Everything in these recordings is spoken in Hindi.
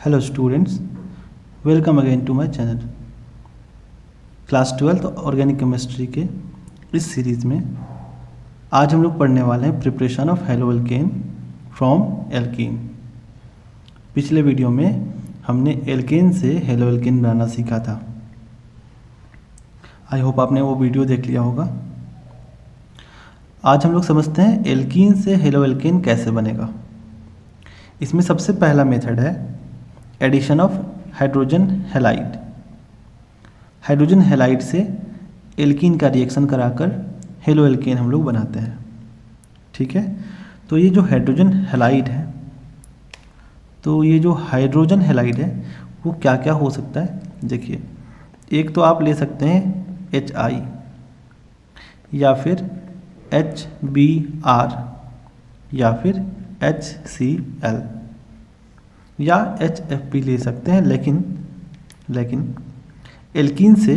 Hello students, welcome again to my channel. Class 12 organic chemistry के इस सीरीज़ में आज हम लोग पढ़ने वाले हैं preparation of halo alkane from alkene. पिछले वीडियो में हमने एल्केन से हेलो एल्केन बनाना सीखा था। आई होप आपने वो वीडियो देख लिया होगा। आज हम लोग समझते हैं एल्कीन से हेलो एल्केन कैसे बनेगा। इसमें सबसे पहला मेथड है addition of hydrogen halide. Hydrogen halide से एल्कीन का रिएक्शन कराकर हेलो एल्केन हम लोग बनाते हैं। ठीक है, तो ये जो हाइड्रोजन हैलाइड है, तो ये जो हाइड्रोजन हैलाइड है वो क्या क्या हो सकता है। देखिए, एक तो आप ले सकते हैं HI या फिर HBr या फिर HCl या HF भी ले सकते हैं। लेकिन एल्कीन से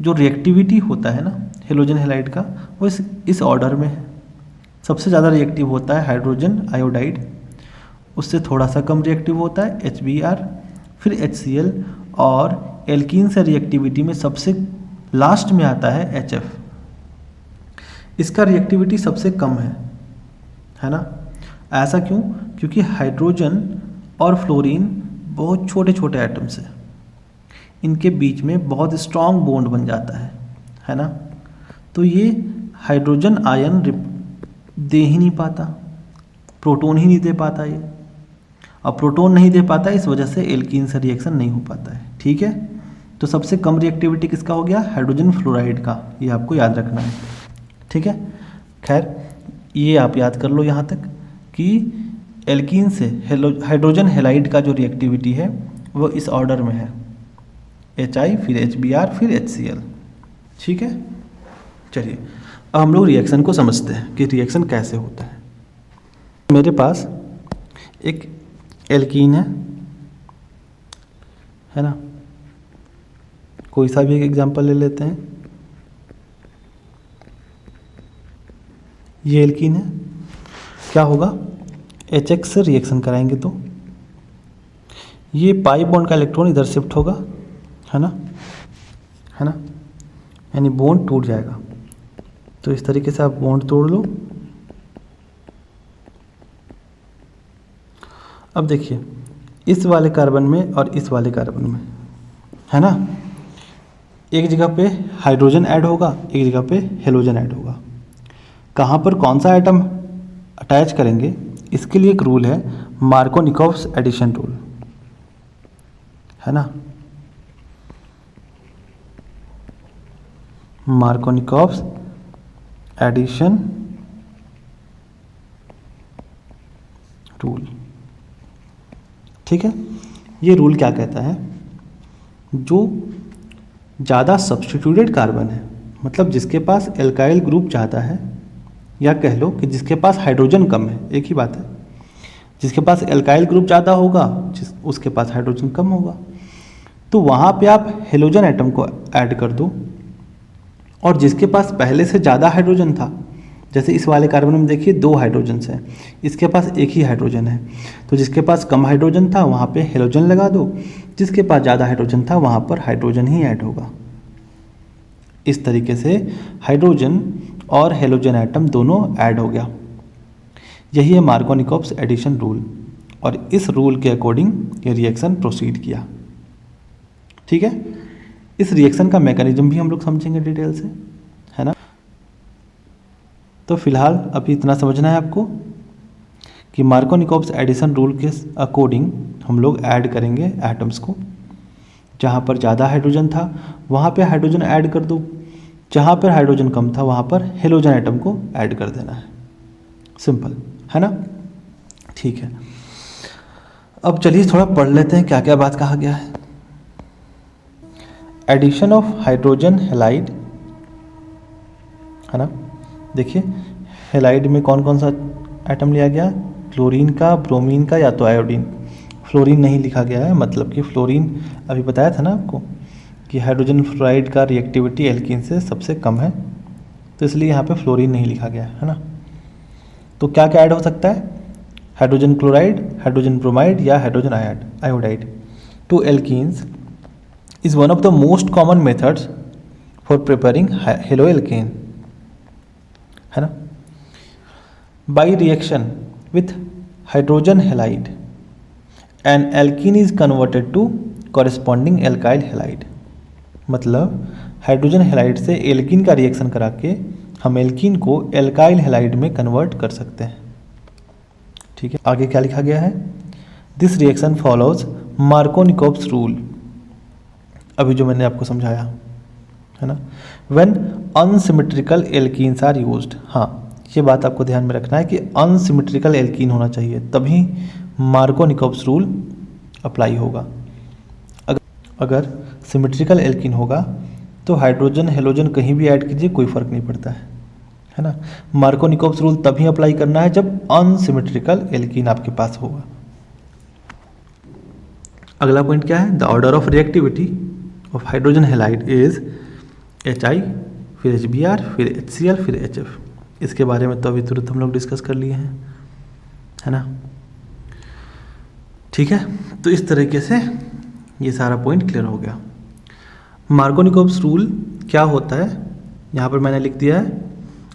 जो रिएक्टिविटी होता है ना हेलोजन हैलाइड का, वो इस ऑर्डर में है। सबसे ज़्यादा रिएक्टिव होता है हाइड्रोजन आयोडाइड, उससे थोड़ा सा कम रिएक्टिव होता है HBr, फिर HCl, और एल्कीन से रिएक्टिविटी में सबसे लास्ट में आता है HF। इसका रिएक्टिविटी सबसे कम है ना। ऐसा क्यों? क्योंकि हाइड्रोजन और फ्लोरीन बहुत छोटे छोटे एटम्स हैं, इनके बीच में बहुत स्ट्रॉन्ग बॉन्ड बन जाता है ना। तो ये हाइड्रोजन आयन दे ही नहीं पाता, प्रोटॉन ही नहीं दे पाता ये। अब प्रोटॉन नहीं दे पाता, इस वजह से एल्कीन से रिएक्शन नहीं हो पाता है। ठीक है, तो सबसे कम रिएक्टिविटी किसका हो गया? हाइड्रोजन फ्लोराइड का। ये आपको याद रखना है। ठीक है, खैर ये आप याद कर लो यहाँ तक कि एल्कीन से हाइड्रोजन हैलाइड का जो रिएक्टिविटी है वो इस ऑर्डर में है, HI, फिर HBr, फिर HCl। ठीक है, चलिए अब हम लोग रिएक्शन को समझते हैं कि रिएक्शन कैसे होता है। मेरे पास एक एल्कीन है ना। कोई सा भी एक एग्जांपल ले लेते हैं। ये एल्कीन है, क्या होगा? HX से रिएक्शन कराएंगे तो ये पाई बॉन्ड का इलेक्ट्रॉन इधर शिफ्ट होगा, है ना, यानी बॉन्ड टूट जाएगा। तो इस तरीके से आप बॉन्ड तोड़ लो। अब देखिए, इस वाले कार्बन में और इस वाले कार्बन में, है ना, एक जगह पे हाइड्रोजन ऐड होगा, एक जगह पे हेलोजन ऐड होगा। कहाँ पर कौन सा एटम अटैच करेंगे, इसके लिए एक रूल है, मार्कोनिकॉव्स एडिशन रूल, है ना। Markovnikov's addition rule. ठीक है, ये रूल क्या कहता है? जो ज़्यादा सब्स्टिट्यूटेड कार्बन है, मतलब जिसके पास एल्काइल ग्रुप ज़्यादा है, या कह लो कि जिसके पास हाइड्रोजन कम है, एक ही बात है। जिसके पास एल्काइल ग्रुप ज़्यादा होगा, उसके पास हाइड्रोजन कम होगा। तो वहाँ पे आप हेलोजन एटम को ऐड कर दो, और जिसके पास पहले से ज़्यादा हाइड्रोजन था, जैसे इस वाले कार्बन में देखिए 2 हाइड्रोजन्स हैं, इसके पास एक ही हाइड्रोजन है, तो जिसके पास कम हाइड्रोजन था वहाँ पे हेलोजन लगा दो, जिसके पास ज़्यादा हाइड्रोजन था वहाँ पर हाइड्रोजन ही ऐड होगा। इस तरीके से हाइड्रोजन और हेलोजन एटम दोनों ऐड हो गया। यही है मार्कोनिकॉव्स एडिशन रूल, और इस रूल के अकॉर्डिंग ये रिएक्शन प्रोसीड किया। ठीक है, इस रिएक्शन का मैकेनिज्म भी हम लोग समझेंगे डिटेल से, है ना। तो फिलहाल अभी इतना समझना है आपको कि मार्कोनिकॉव्स एडिशन रूल के अकॉर्डिंग हम लोग ऐड करेंगे एटम्स को। जहाँ पर ज़्यादा हाइड्रोजन था वहाँ पे हाइड्रोजन ऐड कर दो, जहाँ पर हाइड्रोजन कम था वहाँ पर हेलोजन एटम को ऐड कर देना है। सिंपल, है ना। ठीक है, अब चलिए थोड़ा पढ़ लेते हैं क्या क्या बात कहा गया है। एडिशन ऑफ हाइड्रोजन हैलाइड, है ना। देखिए, हैलाइड में कौन कौन सा एटम लिया गया? क्लोरीन का, ब्रोमीन का, या तो आयोडीन। फ्लोरीन नहीं लिखा गया है, मतलब कि फ्लोरीन अभी बताया था ना आपको कि हाइड्रोजन फ्लोराइड का रिएक्टिविटी एल्कीन से सबसे कम है, तो इसलिए यहाँ पे फ्लोरीन नहीं लिखा गया है ना। तो क्या क्या ऐड हो सकता है? हाइड्रोजन क्लोराइड, हाइड्रोजन ब्रोमाइड या hydrogen iodide. To alkenes is one of the most common methods for preparing haloalkane, है ना। By reaction with hydrogen halide an alkene is converted to corresponding alkyl halide. मतलब हाइड्रोजन हेलाइड से एल्कीन का रिएक्शन करा के हम एल्कीन को एल्काइल हेलाइड में कन्वर्ट कर सकते हैं। ठीक है, आगे क्या लिखा गया है? This reaction follows Markovnikov's rule, अभी जो मैंने आपको समझाया, है ना। When unsymmetrical alkenes are used, हाँ ये बात आपको ध्यान में रखना है कि अनसिमेट्रिकल एल्कीन होना चाहिए, तभी मार्कोनिकोव्स रूल अप्लाई होगा। अगर सिमेट्रिकल एल्कीन होगा तो हाइड्रोजन हेलोजन कहीं भी ऐड कीजिए कोई फर्क नहीं पड़ता है ना। मार्कोनिकोव्स रूल तभी अप्लाई करना है जब अनसिमेट्रिकल एल्कीन आपके पास होगा। अगला पॉइंट क्या है? The order of reactivity of hydrogen halide is HI, फिर HBr, फिर HCl, फिर HF। इसके बारे में तो अभी तुरंत हम लोग डिस्कस कर लिए हैं, है ना। ठीक है, तो इस तरीके से ये सारा पॉइंट क्लियर हो गया। मार्कोनिकोव्स रूल क्या होता है यहाँ पर मैंने लिख दिया है,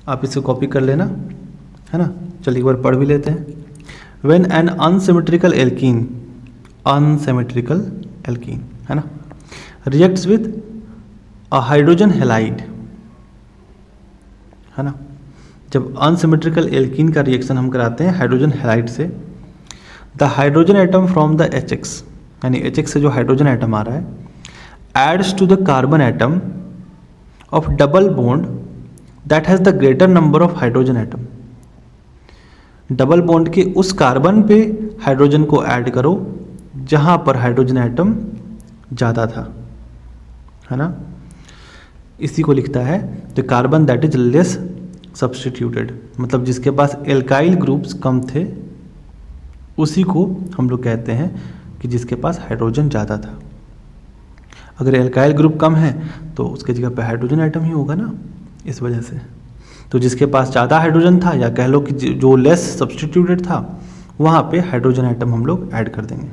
आप इसे कॉपी कर लेना, है ना। चलिए एक बार पढ़ भी लेते हैं। When an unsymmetrical alkene, unsymmetrical alkene, है ना, reacts with a hydrogen halide, है ना। जब अनसिमेट्रिकल एल्कीन का रिएक्शन हम कराते हैं हाइड्रोजन हेलाइड से, the hydrogen atom from the HX, यानी HX से जो हाइड्रोजन एटम आ रहा है, adds to the carbon atom of double bond that has the greater number of hydrogen atom. Double bond के उस कार्बन पे हाइड्रोजन को ऐड करो जहाँ पर हाइड्रोजन एटम ज़्यादा था, है ना। इसी को लिखता है the carbon that is less substituted, मतलब जिसके पास एल्काइल ग्रुप्स कम थे उसी को हम लोग कहते हैं कि जिसके पास हाइड्रोजन ज़्यादा था। अगर एल्काइल ग्रुप कम है तो उसके जगह पे हाइड्रोजन आइटम ही होगा ना, इस वजह से। तो जिसके पास ज़्यादा हाइड्रोजन था, या कह लो कि जो लेस सब्स्टिट्यूटेड था, वहाँ पे हाइड्रोजन आइटम हम लोग ऐड कर देंगे।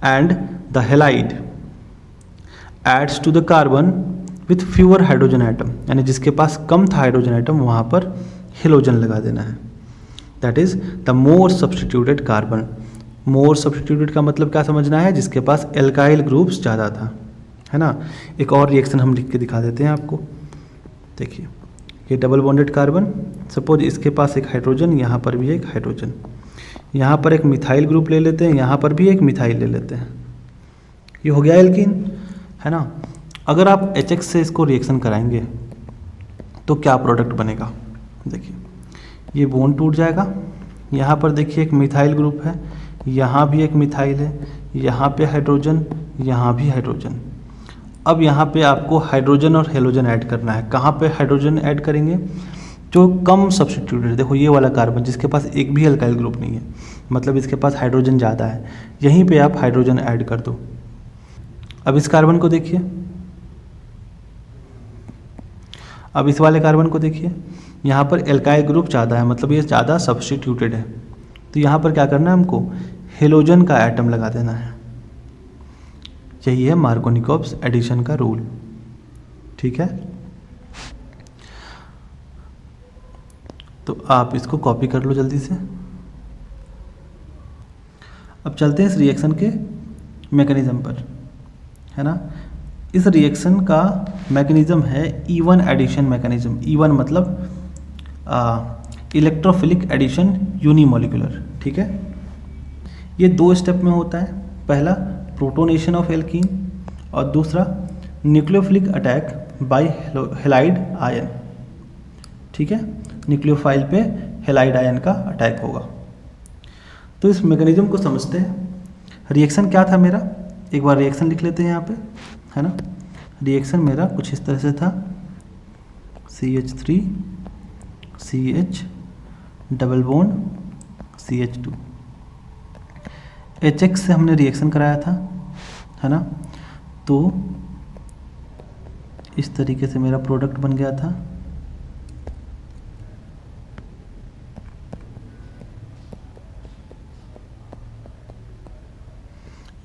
And the halide adds to the carbon with fewer hydrogen atom, यानी जिसके पास कम था हाइड्रोजन आइटम वहाँ पर हेलोजन लगा देना है। That is the more substituted carbon. More substituted का मतलब क्या समझना है? जिसके पास एल्काइल ग्रुप्स ज़्यादा था, है ना। एक और रिएक्शन हम लिख के दिखा देते हैं आपको। देखिए ये डबल बॉन्डेड कार्बन, सपोज इसके पास एक हाइड्रोजन, यहाँ पर भी एक हाइड्रोजन, यहाँ पर एक मिथाइल ग्रुप ले लेते हैं, यहाँ पर भी एक मिथाइल ले लेते हैं, ये हो गया एल्कीन, है ना। अगर आप HX से इसको रिएक्शन कराएंगे तो क्या प्रोडक्ट बनेगा? देखिए ये बॉन्ड टूट जाएगा, यहाँ पर देखिए एक मिथाइल ग्रुप है, यहाँ भी एक मिथाइल है, यहाँ पे हाइड्रोजन, यहाँ भी हाइड्रोजन। अब यहाँ पे आपको हाइड्रोजन और हेलोजन ऐड करना है। कहाँ पे हाइड्रोजन ऐड करेंगे? जो कम सब्स्टिट्यूटेड, देखो ये वाला कार्बन जिसके पास एक भी एल्काइल ग्रुप नहीं है, मतलब इसके पास हाइड्रोजन ज़्यादा है, यहीं पे आप हाइड्रोजन ऐड कर दो। अब इस कार्बन को देखिए, अब इस वाले कार्बन को देखिए, यहाँ पर एल्काइल ग्रुप ज़्यादा है, मतलब ये ज़्यादा सब्स्टिट्यूटेड है। तो यहाँ पर क्या करना है हमको? हेलोजन का एटम लगा देना है। यही है मार्कोनिकोव्स एडिशन का रूल, ठीक है। तो आप इसको कॉपी कर लो जल्दी से। अब चलते हैं इस रिएक्शन के मैकेनिज्म पर, है ना। इस रिएक्शन का मैकेनिज्म है E1 एडिशन मैकेनिज्म। E1 मतलब इलेक्ट्रोफिलिक एडिशन यूनिमोलिकुलर, ठीक है। ये 2 स्टेप में होता है। पहला प्रोटोनेशन ऑफ एल्कीन और दूसरा nucleophilic attack by halide ion, ठीक है। न्यूक्लियोफाइल पे हेलाइड आयन का अटैक होगा। तो इस मैकेनिज्म को समझते हैं। रिएक्शन क्या था मेरा? एक बार रिएक्शन लिख लेते हैं यहाँ पे, है ना। रिएक्शन मेरा कुछ इस तरह से था, CH3 CH double bond CH2। HX से हमने रिएक्शन कराया था, है ना। तो इस तरीके से मेरा प्रोडक्ट बन गया था।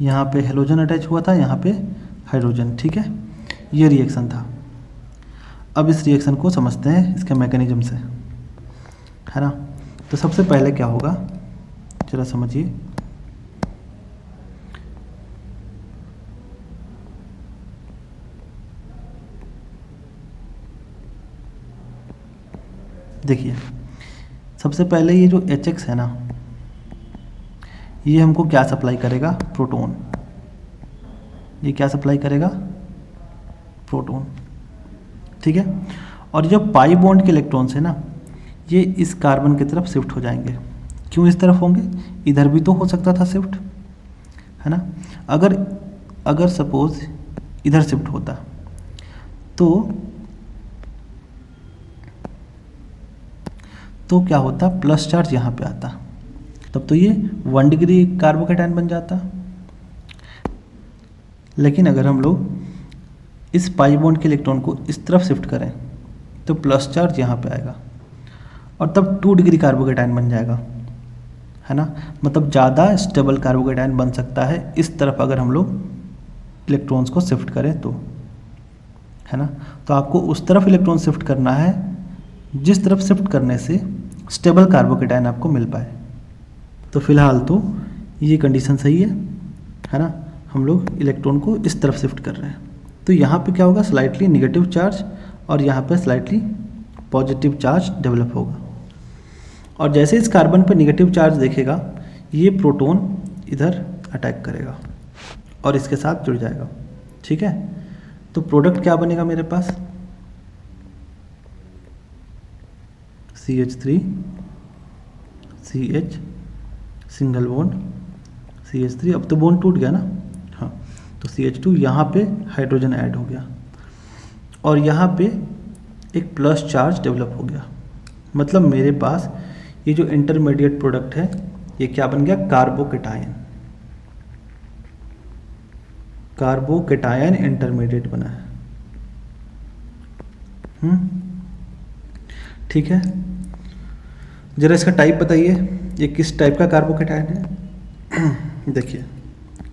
यहाँ पे हेलोजन अटैच हुआ था, यहाँ पे हाइड्रोजन, ठीक है। ये रिएक्शन था। अब इस रिएक्शन को समझते हैं इसके मैकेनिज्म से, है ना। तो सबसे पहले क्या होगा, जरा समझिए। देखिए, सबसे पहले ये जो HX है ना, ये हमको क्या सप्लाई करेगा, प्रोटॉन। ये क्या सप्लाई करेगा, प्रोटॉन, ठीक है। और जो पाई बॉन्ड के इलेक्ट्रॉन्स है ना, ये इस कार्बन की तरफ शिफ्ट हो जाएंगे। क्यों इस तरफ होंगे, इधर भी तो हो सकता था शिफ्ट, है ना। अगर सपोज इधर शिफ्ट होता तो क्या होता, प्लस चार्ज यहाँ पे आता, तब तो ये 1 डिग्री कार्बोकेटायन बन जाता। लेकिन अगर हम लोग इस पाई बॉन्ड के इलेक्ट्रॉन को इस तरफ शिफ्ट करें तो प्लस चार्ज यहाँ पे आएगा और तब 2 डिग्री कार्बोकेटायन बन जाएगा, है ना। मतलब ज़्यादा स्टेबल कार्बोकेटायन बन सकता है इस तरफ अगर हम लोग इलेक्ट्रॉन्स को शिफ्ट करें तो, है ना। तो आपको उस तरफ इलेक्ट्रॉन शिफ्ट करना है जिस तरफ शिफ्ट करने से स्टेबल कार्बोकेटायन आपको मिल पाए। तो फिलहाल तो ये कंडीशन सही है ना। हम लोग इलेक्ट्रॉन को इस तरफ शिफ्ट कर रहे हैं, तो यहाँ पे क्या होगा, स्लाइटली नेगेटिव चार्ज और यहाँ पे स्लाइटली पॉजिटिव चार्ज डेवलप होगा। और जैसे इस कार्बन पे नेगेटिव चार्ज देखेगा, ये प्रोटॉन इधर अटैक करेगा और इसके साथ जुड़ जाएगा, ठीक है। तो प्रोडक्ट क्या बनेगा मेरे पास, CH3 CH single bond CH3, अब तो बॉन्ड टूट गया ना, हाँ। तो CH2, यहाँ पे हाइड्रोजन ऐड हो गया और यहाँ पे एक प्लस चार्ज डेवलप हो गया। मतलब मेरे पास ये जो इंटरमीडिएट प्रोडक्ट है ये क्या बन गया, कार्बोकेटायन। कार्बोकेटायन इंटरमीडिएट बना है, ठीक है। जरा इसका टाइप बताइए, ये किस टाइप का कार्बोकेटायन है। देखिए,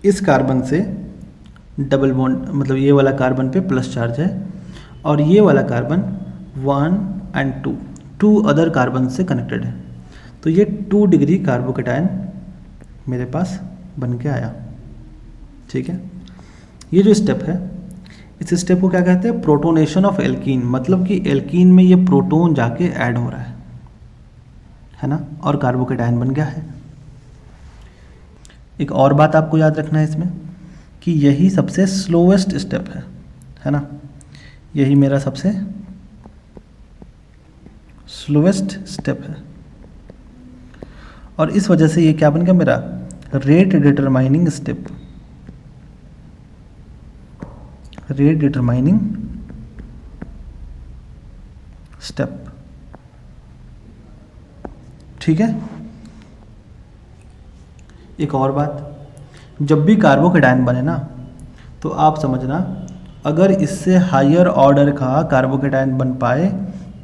इस कार्बन से डबल बॉन्ड, मतलब ये वाला कार्बन पे प्लस चार्ज है और ये वाला कार्बन 1 और 2 अदर कार्बन से कनेक्टेड है। तो ये 2 डिग्री कार्बोकेटायन मेरे पास बन के आया, ठीक है। ये जो स्टेप है, इस स्टेप को क्या कहते हैं, प्रोटोनेशन ऑफ एल्कीन। मतलब कि एल्कीन में ये प्रोटोन जाके ऐड हो रहा है ना, और कार्बोकेटायन बन गया है। एक और बात आपको याद रखना है इसमें कि यही सबसे स्लोवेस्ट स्टेप है ना। यही मेरा सबसे स्लोवेस्ट स्टेप है और इस वजह से ये क्या बन गया मेरा, rate determining step. Rate determining step, ठीक है। एक और बात, जब भी कार्बोकेटायन बने ना, तो आप समझना, अगर इससे हायर ऑर्डर का कार्बोकेटायन बन पाए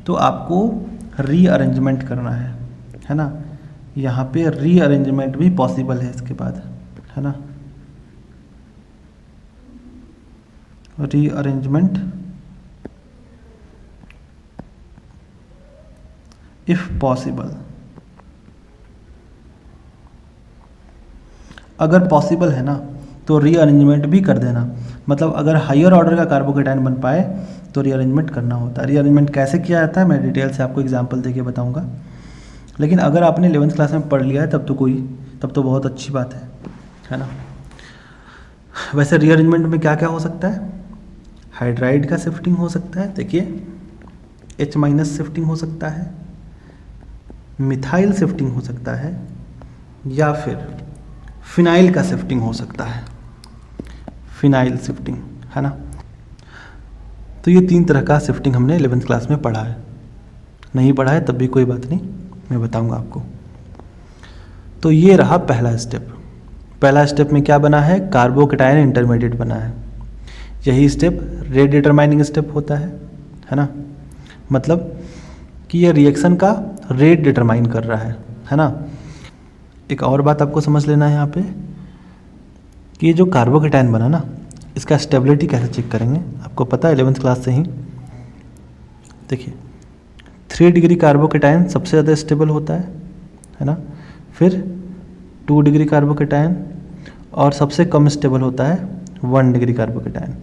तो आपको रीअरेंजमेंट करना है ना। यहाँ पे रीअरेंजमेंट भी पॉसिबल है इसके बाद, है ना। रीअरेंजमेंट इफ पॉसिबल, अगर पॉसिबल है ना तो रीअरेंजमेंट भी कर देना। मतलब अगर हायर ऑर्डर का कार्बोकेटायन बन पाए तो रीअरेंजमेंट करना होता है। रीअरेंजमेंट कैसे किया जाता है मैं डिटेल से आपको एग्जांपल देके बताऊंगा, लेकिन अगर आपने 11th क्लास में पढ़ लिया है तब तो बहुत अच्छी बात है ना। वैसे रीअरेंजमेंट में क्या क्या हो सकता है, हाइड्राइड का शिफ्टिंग हो सकता है, देखिए H- शिफ्टिंग हो सकता है, मिथाइल शिफ्टिंग हो सकता है, या फिर फिनाइल का शिफ्टिंग हो सकता है, फिनाइल शिफ्टिंग, है ना। तो ये 3 तरह का शिफ्टिंग हमने 11th क्लास में पढ़ा है। नहीं पढ़ा है तब भी कोई बात नहीं, मैं बताऊंगा आपको। तो ये रहा पहला स्टेप। पहला स्टेप में क्या बना है, कार्बोकेटायन इंटरमीडिएट बना है। यही स्टेप रेट डिटरमाइनिंग स्टेप होता है ना। मतलब कि ये रिएक्शन का रेट डिटरमाइन कर रहा है ना। एक और बात आपको समझ लेना है यहाँ पे कि ये जो कार्बोकेटायन बना ना, इसका स्टेबिलिटी कैसे चेक करेंगे, आपको पता है 11th क्लास से ही। देखिए 3 डिग्री कार्बोकेटायन सबसे ज़्यादा स्टेबल होता है ना। फिर 2 डिग्री कार्बोकेटायन, और सबसे कम स्टेबल होता है 1 डिग्री कार्बोकेटायन।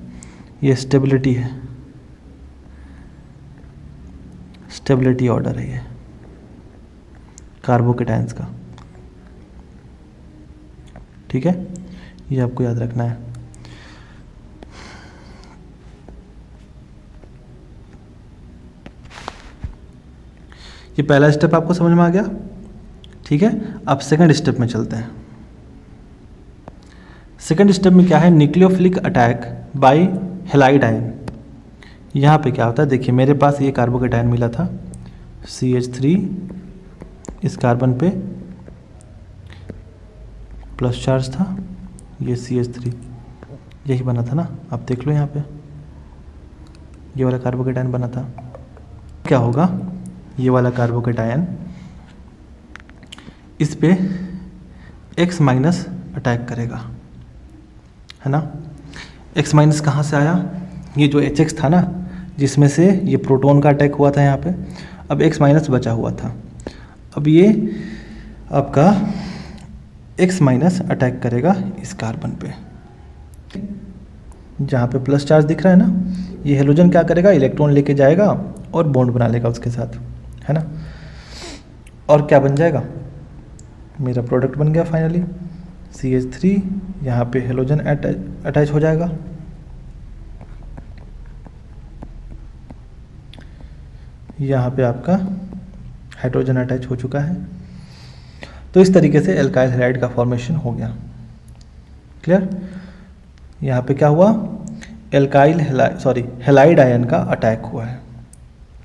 ये स्टेबिलिटी है, स्टेबिलिटी ऑर्डर है ये कार्बोकेटायंस का, ठीक है, ये आपको याद रखना है। ये पहला स्टेप आपको समझ में आ गया, ठीक है। अब सेकंड स्टेप में चलते हैं। सेकंड स्टेप में क्या है, nucleophilic attack by halide ion. यहाँ पे क्या होता है, देखिए मेरे पास ये कार्बोकेटायन मिला था CH3, इस कार्बन पे प्लस चार्ज था, ये CH3, यही बना था ना, आप देख लो यहाँ पे ये वाला कार्बोकेटायन बना था। क्या होगा, ये वाला कार्बोकेटायन इस पे X माइनस अटैक करेगा, है ना। X माइनस कहाँ से आया, ये जो HX था ना, जिसमें से ये प्रोटॉन का अटैक हुआ था यहाँ पे, अब X माइनस बचा हुआ था। अब ये आपका X माइनस अटैक करेगा इस कार्बन पे, जहाँ पे प्लस चार्ज दिख रहा है ना, ये हेलोजन क्या करेगा, इलेक्ट्रॉन लेके जाएगा और बॉन्ड बना लेगा उसके साथ, है ना। और क्या बन जाएगा, मेरा प्रोडक्ट बन गया फाइनली CH3, यहाँ पे हेलोजन अटैच हो जाएगा, यहाँ पे आपका हाइड्रोजन अटैच हो चुका है। तो इस तरीके से एल्काइल हैलाइड का फॉर्मेशन हो गया, क्लियर। यहाँ पे क्या हुआ, हैलाइड आयन का अटैक हुआ है,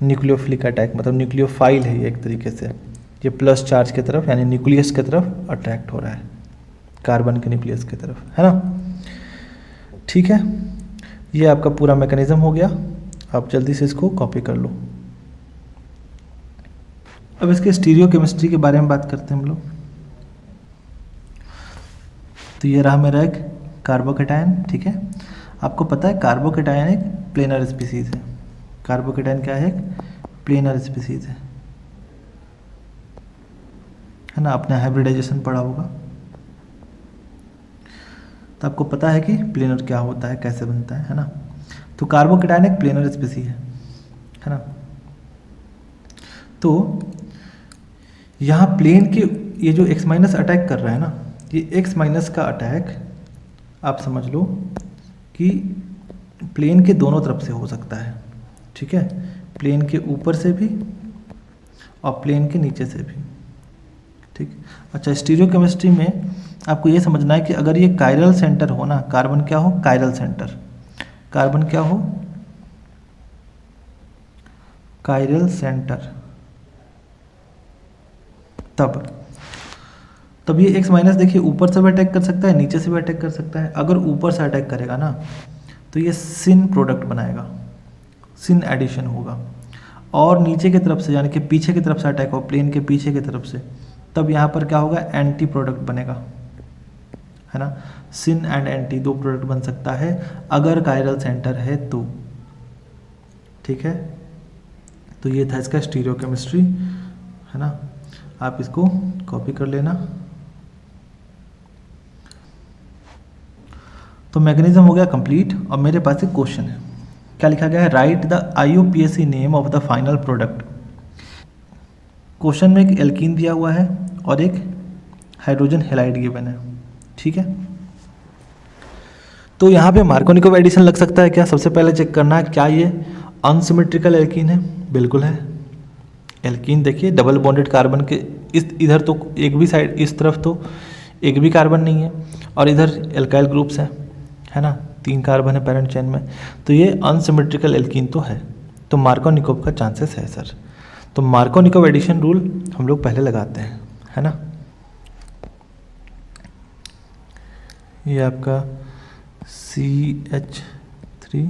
न्यूक्लियोफिलिक अटैक, मतलब न्यूक्लियोफाइल है ये एक तरीके से, ये प्लस चार्ज की तरफ यानी न्यूक्लियस की तरफ अट्रैक्ट हो रहा है, कार्बन के न्यूक्लियस की तरफ, है ना। ठीक है, ये आपका पूरा मैकेनिज्म हो गया, आप जल्दी से इसको कॉपी कर लो। अब इसके स्टीरियोकेमिस्ट्री के बारे में बात करते हैं हम लोग। तो ये रहा मेरा एक कार्बोकेटायन, ठीक है। आपको पता है कार्बोकेटायन एक प्लेनर स्पीसीज है, कार्बोकेटायन क्या है, एक प्लेनर स्पीसीज है ना। आपने हाइब्रिडाइजेशन पढ़ा होगा, तो आपको पता है कि प्लेनर क्या होता है, कैसे बनता है ना। तो कार्बोकेटायन एक प्लेनर स्पीसी है ना। तो यहाँ प्लेन के ये जो X माइनस अटैक कर रहा है ना, ये X माइनस का अटैक आप समझ लो कि प्लेन के दोनों तरफ से हो सकता है, ठीक है, प्लेन के ऊपर से भी और प्लेन के नीचे से भी, ठीक। अच्छा, स्टीरियोकेमिस्ट्री में आपको ये समझना है कि अगर ये कायरल सेंटर हो ना, कार्बन क्या हो, कायरल सेंटर, कार्बन क्या हो, कायरल सेंटर, तब ये X माइनस देखिए ऊपर से भी अटैक कर सकता है, नीचे से भी अटैक कर सकता है। अगर ऊपर से अटैक करेगा ना, तो ये सिन प्रोडक्ट बनाएगा, सिन एडिशन होगा। और नीचे की तरफ से यानी कि पीछे की तरफ से अटैक हो, प्लेन के पीछे की तरफ से, तब यहाँ पर क्या होगा, एंटी प्रोडक्ट बनेगा, है ना। सिन एंड एंटी दो प्रोडक्ट बन सकता है अगर कायरल सेंटर है तो, ठीक है। तो ये था इसका स्टीरियोकेमिस्ट्री, है ना। आप इसको कॉपी कर लेना। तो मैकेनिज्म हो गया कंप्लीट। और मेरे पास एक क्वेश्चन है, क्या लिखा गया है, right the IUPAC name of the final product. Question में एक एल्कीन दिया हुआ है और एक हाइड्रोजन हैलाइड गिवन है, ठीक है। तो यहाँ पे मार्कोनिकोव एडिशन लग सकता है क्या, सबसे पहले चेक करना है क्या ये अनसिमेट्रिकल एल्कीन है। बिल्कुल है, एल्कीन देखिए डबल बॉन्डेड कार्बन के इधर तो एक भी साइड, इस तरफ तो एक भी कार्बन नहीं है, और इधर एल्काइल ग्रुप्स है ना, 3 कार्बन है पेरेंट चेन में, तो ये अनसिमेट्रिकल एल्कीन तो है, तो मार्कोनिकोव का चांसेस है सर। तो मार्कोनिकोव एडिशन रूल हम लोग पहले लगाते हैं, है ना। ये आपका CH3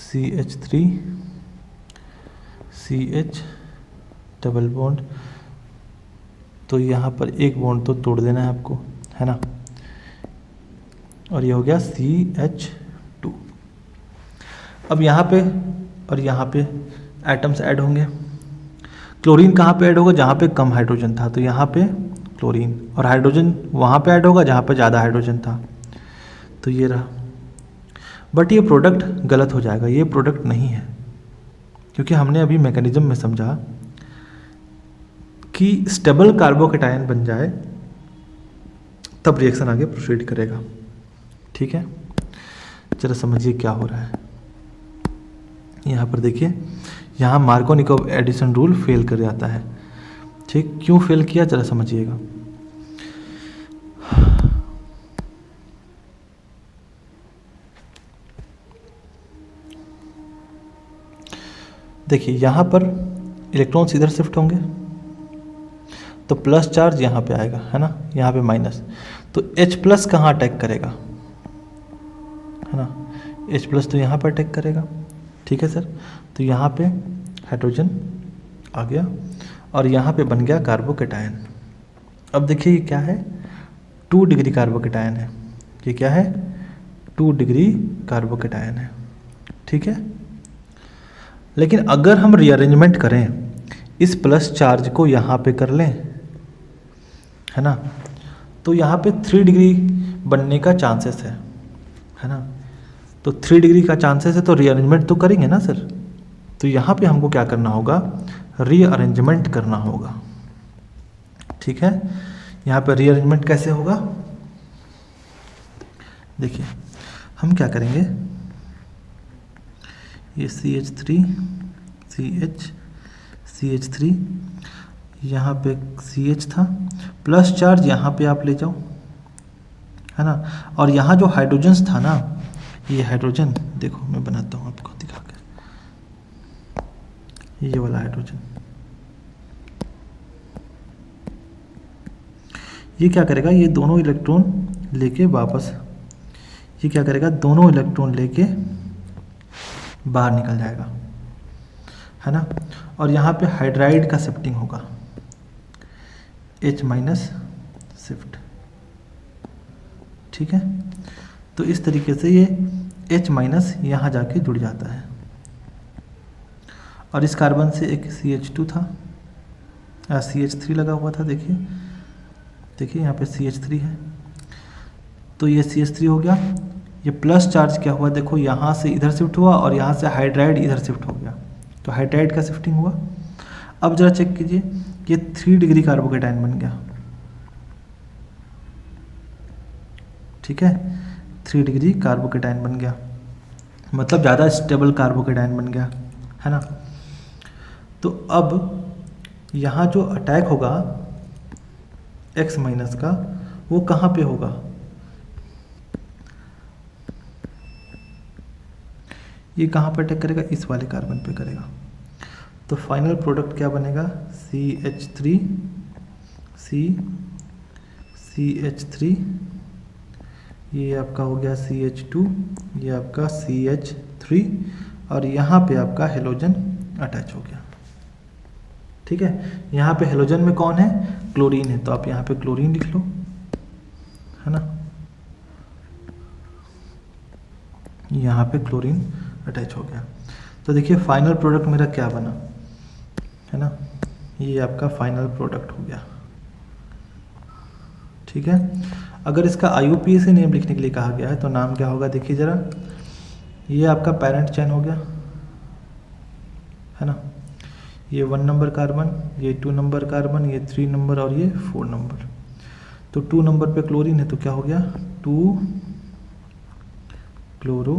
CH3 CH double bond तो यहाँ पर एक बॉन्ड तो तोड़ देना है आपको, है ना। और ये हो गया CH2। अब यहाँ पे और यहाँ पे एटम्स ऐड होंगे। क्लोरीन कहाँ पे ऐड होगा, जहाँ पे कम हाइड्रोजन था, तो यहाँ पे क्लोरीन, और हाइड्रोजन वहाँ पे ऐड होगा जहाँ पे ज़्यादा हाइड्रोजन था, तो ये रहा। बट ये प्रोडक्ट गलत हो जाएगा, ये प्रोडक्ट नहीं है, क्योंकि हमने अभी मैकेनिज्म में समझा कि स्टेबल कार्बोकेटायन बन जाए तब रिएक्शन आगे प्रोसीड करेगा। ठीक है, जरा समझिए क्या हो रहा है। यहाँ पर देखिए, यहाँ मार्कोनिकोव एडिशन रूल फेल कर जाता है। ठीक, क्यों फेल किया जरा समझिएगा। देखिए यहाँ पर इलेक्ट्रॉन्स इधर शिफ्ट होंगे तो प्लस चार्ज यहाँ पे आएगा, है ना, यहाँ पे माइनस, तो H+ कहाँ अटैक करेगा, है ना, H+ तो यहाँ पर अटैक करेगा। ठीक है सर, तो यहाँ पे हाइड्रोजन आ गया और यहाँ पे बन गया कार्बोकेटायन। अब देखिए ये क्या है, 2 डिग्री कार्बोकेटायन है। ये क्या है, 2 डिग्री कार्बोकेटायन है। ठीक है, लेकिन अगर हम रीअरेंजमेंट करें, इस प्लस चार्ज को यहाँ पे कर लें, है ना, तो यहाँ पे 3 डिग्री बनने का चांसेस है ना, तो 3 डिग्री का चांसेस है, तो रीअरेंजमेंट तो करेंगे ना सर। तो यहाँ पे हमको क्या करना होगा, रीअरेंजमेंट करना होगा। ठीक है, यहाँ पे रीअरेंजमेंट कैसे होगा, देखिए हम क्या करेंगे, ये CH3 CH3 यहाँ पे CH था, प्लस चार्ज यहाँ पे आप ले जाओ, है ना, और यहाँ जो हाइड्रोजन्स था ना, ये हाइड्रोजन देखो मैं बनाता हूँ आपको दिखा कर, ये वाला हाइड्रोजन, ये क्या करेगा, ये दोनों इलेक्ट्रॉन लेके वापस, ये क्या करेगा, दोनों इलेक्ट्रॉन लेके बाहर निकल जाएगा, है ना, और यहाँ पे हाइड्राइड का शिफ्टिंग होगा, H- शिफ्ट। ठीक है, तो इस तरीके से ये H- यहाँ जाके जुड़ जाता है, और इस कार्बन से एक CH2 था, CH3 लगा हुआ था, देखिए यहाँ पे CH3 है, तो ये CH3 हो गया। ये प्लस चार्ज क्या हुआ, देखो यहाँ से इधर शिफ्ट हुआ और यहाँ से हाइड्राइड इधर शिफ्ट हो गया, तो हाइड्राइड का शिफ्टिंग हुआ। अब जरा चेक कीजिए, ये 3 डिग्री कार्बोकेटायन बन गया। ठीक है, 3 डिग्री कार्बोकेटायन बन गया, मतलब ज़्यादा स्टेबल कार्बोकेटायन बन गया, है ना। तो अब यहाँ जो अटैक होगा X- का, वो कहाँ पे होगा, ये कहाँ पर अटैक करेगा, इस वाले कार्बन पे करेगा। तो फाइनल प्रोडक्ट क्या बनेगा, CH3, ये आपका हो गया CH2, ये आपका CH3, और यहाँ पे आपका हेलोजन अटैच हो गया। ठीक है, यहाँ पे हेलोजन में कौन है, क्लोरीन है, तो आप यहाँ पे क्लोरीन लिख लो, है ना, यहाँ पे क्लोरीन अटैच हो गया। तो देखिए फाइनल प्रोडक्ट मेरा क्या बना, है ना, ये आपका फाइनल प्रोडक्ट हो गया। ठीक है, अगर इसका IUPAC नेम लिखने के लिए कहा गया है तो नाम क्या होगा, देखिए ज़रा, ये आपका पेरेंट चेन हो गया, है ना, ये 1 नंबर कार्बन, ये 2 नंबर कार्बन, ये 3 नंबर और ये 4 नंबर। तो 2 नंबर पे क्लोरीन है तो क्या हो गया, 2 क्लोरो,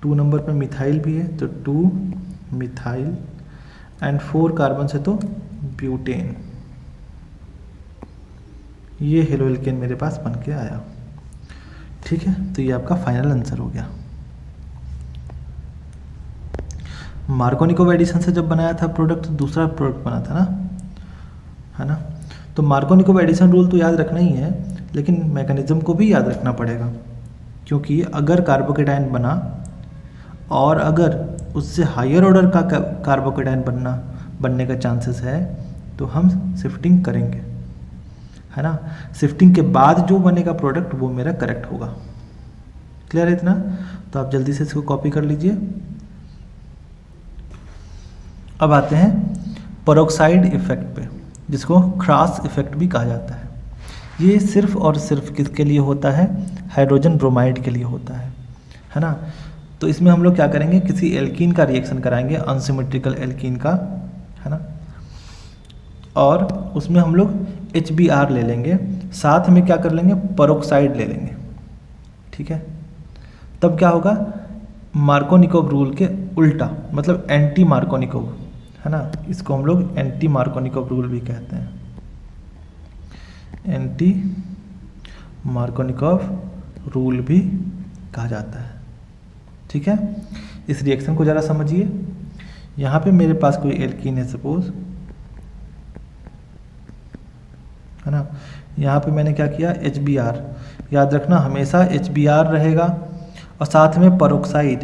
2 नंबर पे मिथाइल भी है तो 2 मिथाइल, एंड 4 कार्बन से तो ब्यूटेन। ये हेलोएल्केन मेरे पास बन के आया। ठीक है, तो ये आपका फाइनल आंसर हो गया। मार्कोनिकोव एडिशन से जब बनाया था प्रोडक्ट, दूसरा प्रोडक्ट बना था ना, है ना। तो मार्कोनिकोव एडिशन रूल तो याद रखना ही है, लेकिन मैकेनिज्म को भी याद रखना पड़ेगा, क्योंकि अगर कार्बोकेटायन बना और अगर उससे हायर ऑर्डर का कार्बोकेटायन बनने का चांसेस है, तो हम शिफ्टिंग करेंगे, है ना। शिफ्टिंग के बाद जो बनेगा प्रोडक्ट वो मेरा करेक्ट होगा। क्लियर है इतना? तो आप जल्दी से इसको कॉपी कर लीजिए। अब आते हैं पेरोक्साइड इफेक्ट पे, जिसको क्रॉस इफेक्ट भी कहा जाता है। ये सिर्फ और सिर्फ किसके लिए होता है? हाइड्रोजन ब्रोमाइड के लिए होता है ना। तो इसमें हम लोग क्या करेंगे, किसी एल्कीन का रिएक्शन कराएंगे, अनसिमेट्रिकल एल्कीन का, है ना, और उसमें हम लोग HBr ले लेंगे, साथ में क्या कर लेंगे, पेरोक्साइड ले लेंगे, ठीक है। तब क्या होगा, मार्कोनिकोव रूल के उल्टा, मतलब एंटी मार्कोनिकोव, है ना, इसको हम लोग एंटी मार्कोनिकोव रूल भी कहते हैं, एंटी मार्कोनिकोव रूल भी कहा जाता है, ठीक है। इस रिएक्शन को ज़रा समझिए। यहाँ पे मेरे पास कोई एल्कीन है सपोज, है ना, यहाँ पे मैंने क्या किया, HBr, याद रखना हमेशा HBr रहेगा, और साथ में पेरोक्साइड,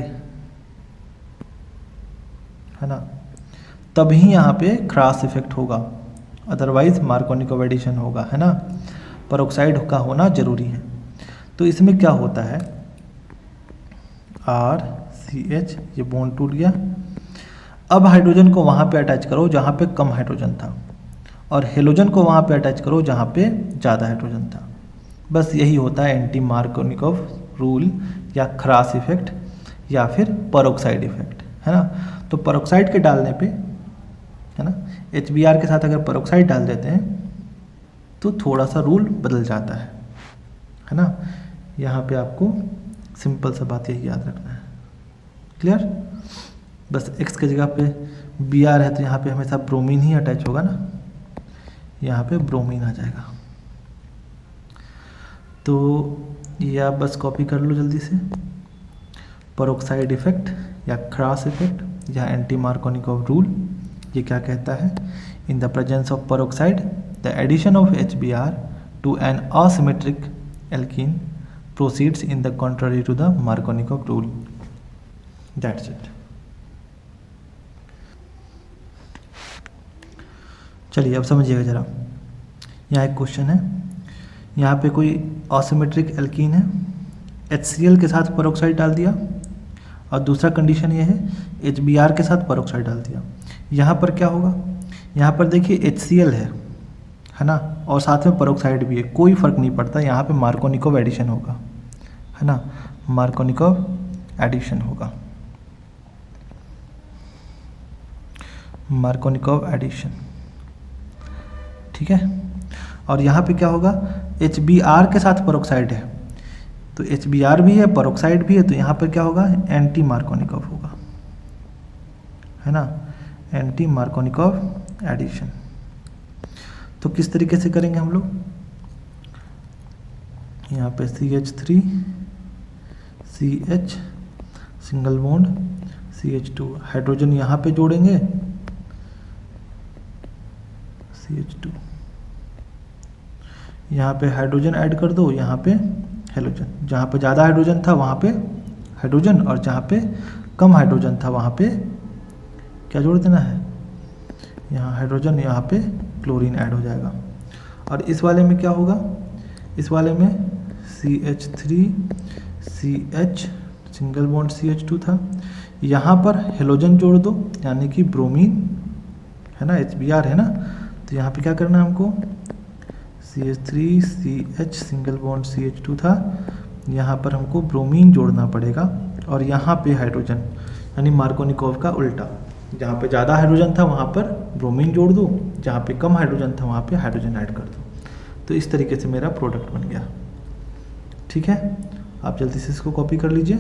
है ना, तभी यहाँ पे क्रॉस इफेक्ट होगा, अदरवाइज मार्कोनिकोव एडिशन होगा, है ना। पेरोक्साइड का होना जरूरी है। तो इसमें क्या होता है, RCH, ये बॉन्ड टूट गया। अब हाइड्रोजन को वहाँ पे अटैच करो जहाँ पे कम हाइड्रोजन था, और हेलोजन को वहाँ पे अटैच करो जहाँ पे ज़्यादा हाइड्रोजन था। बस यही होता है एंटी मार्कोनिकोव रूल, या क्रॉस इफेक्ट, या फिर पेरोक्साइड इफेक्ट, है ना। तो पेरोक्साइड के डालने पे, है ना, HBr के साथ अगर पेरोक्साइड डाल देते हैं तो थोड़ा सा रूल बदल जाता है ना। यहाँ पे आपको सिंपल सा बात यही याद रखना है। क्लियर? बस x की जगह पे Br है तो यहाँ पे हमेशा ब्रोमीन ही अटैच होगा ना, यहाँ पे ब्रोमीन आ जाएगा। तो ये आप बस कॉपी कर लो जल्दी से। पेरोक्साइड इफेक्ट या क्रॉस इफेक्ट या एंटी मार्कोनिकोव रूल, ये क्या कहता है, in the presence of peroxide the addition of HBr to an asymmetric alkene proceeds in the contrary to the Markovnikov rule. That's it. चलिए अब समझिएगा ज़रा। यहाँ एक क्वेश्चन है, यहाँ पे कोई असिमेट्रिक एल्कीन है, HCl के साथ पेरोक्साइड डाल दिया, और दूसरा कंडीशन ये है HBr के साथ पेरोक्साइड डाल दिया। यहाँ पर क्या होगा, यहाँ पर देखिए HCl है ना, और साथ में पेरोक्साइड भी है, कोई फ़र्क नहीं पड़ता, यहाँ पे मार्कोनिकोव एडिशन होगा, है ना, मार्कोनिकोव एडिशन होगा, मार्कोनिकोव एडिशन, ठीक है। और यहाँ पे क्या होगा, HBr के साथ पेरोक्साइड है, तो HBr भी है, पेरोक्साइड भी है, तो यहाँ पर क्या होगा, एंटी मार्कोनिकोव होगा, है ना, एंटी मार्कोनिकोव एडिशन। तो किस तरीके से करेंगे हम लोग, यहाँ पे CH3 CH single bond CH2, hydrogen यहाँ पे जोड़ेंगे CH2, यहाँ पे हाइड्रोजन ऐड कर दो, यहाँ पे हेलोजन, जहाँ पे ज़्यादा हाइड्रोजन था वहाँ पे हाइड्रोजन, और जहाँ पे कम हाइड्रोजन था वहाँ पे क्या जोड़ देना है, यहाँ हाइड्रोजन, यहाँ पे क्लोरीन ऐड हो जाएगा। और इस वाले में क्या होगा, इस वाले में CH3 CH single bond CH2 था, यहाँ पर हेलोजन जोड़ दो, यानी कि ब्रोमीन, है ना, HBr है ना, तो यहाँ पे क्या करना है हमको, CH3 CH single bond CH2 था, यहाँ पर हमको ब्रोमीन जोड़ना पड़ेगा, और यहाँ पे हाइड्रोजन, यानी मार्कोनिकोव का उल्टा, जहाँ पे ज़्यादा हाइड्रोजन था वहाँ पर ब्रोमीन जोड़ दो, जहाँ पे कम हाइड्रोजन था वहाँ पे हाइड्रोजन ऐड कर दो। तो इस तरीके से मेरा प्रोडक्ट बन गया, ठीक है। आप जल्दी से इसको कॉपी कर लीजिए।